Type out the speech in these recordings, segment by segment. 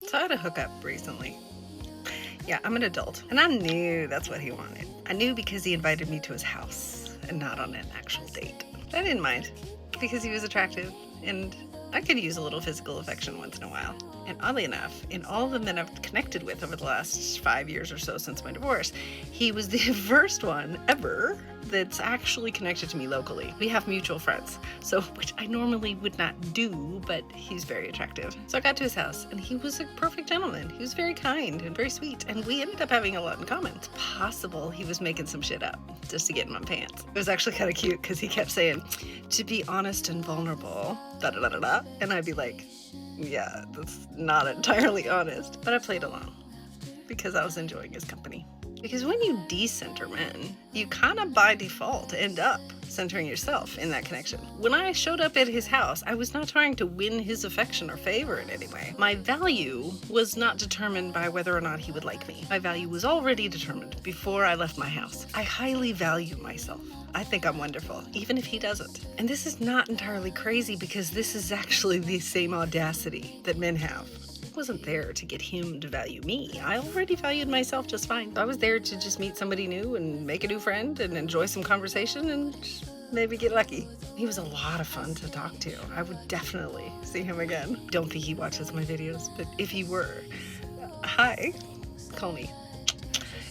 So I had a hookup recently. Yeah, I'm an adult, and I knew that's what he wanted. I knew because he invited me to his house and not on an actual date. I didn't mind because he was attractive and I could use a little physical affection once in a while. And oddly enough, in all the men I've connected with over the last 5 years or so since my divorce, he was the first one ever that's actually connected to me locally. We have mutual friends, so which I normally would not do, but he's very attractive. So I got to his house and he was a perfect gentleman. He was very kind and very sweet, and we ended up having a lot in common. It's possible he was making some shit up just to get in my pants. It was actually kind of cute because he kept saying, to be honest and vulnerable, da-da-da-da-da, and I'd be like, yeah, that's not entirely honest. But I played along because I was enjoying his company. Because when you decenter men, you kind of by default end up centering yourself in that connection. When I showed up at his house, I was not trying to win his affection or favor in any way. My value was not determined by whether or not he would like me. My value was already determined before I left my house. I highly value myself. I think I'm wonderful, even if he doesn't. And this is not entirely crazy because this is actually the same audacity that men have. I wasn't there to get him to value me. I already valued myself just fine. I was there to just meet somebody new and make a new friend and enjoy some conversation and maybe get lucky. He was a lot of fun to talk to. I would definitely see him again. Don't think he watches my videos, but if he were, hi, call me.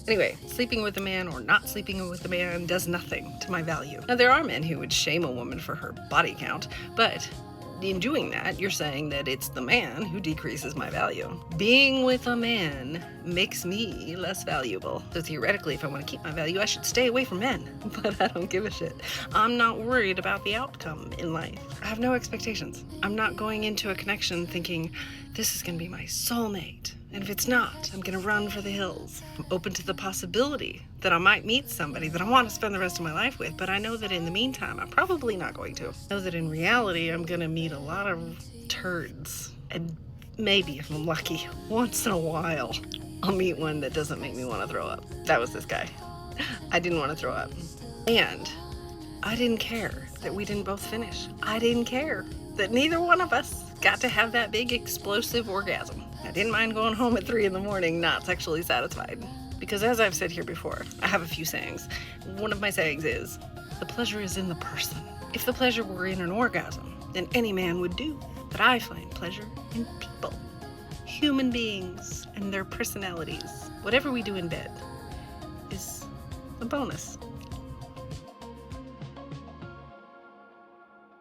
Anyway, sleeping with a man or not sleeping with a man does nothing to my value. Now, there are men who would shame a woman for her body count, but in doing that, you're saying that it's the man who decreases my value. Being with a man makes me less valuable. So theoretically, if I want to keep my value, I should stay away from men. But I don't give a shit. I'm not worried about the outcome in life. I have no expectations. I'm not going into a connection thinking, this is going to be my soulmate. And if it's not, I'm going to run for the hills. I'm open to the possibility that I might meet somebody that I want to spend the rest of my life with, but I know that in the meantime, I'm probably not going to. I know that in reality, I'm going to meet a lot of turds. And maybe, if I'm lucky, once in a while, I'll meet one that doesn't make me want to throw up. That was this guy. I didn't want to throw up. And I didn't care that we didn't both finish. I didn't care that neither one of us got to have that big explosive orgasm. I didn't mind going home at 3 a.m, not sexually satisfied. Because as I've said here before, I have a few sayings. One of my sayings is, the pleasure is in the person. If the pleasure were in an orgasm, then any man would do. But I find pleasure in people. Human beings and their personalities. Whatever we do in bed is a bonus.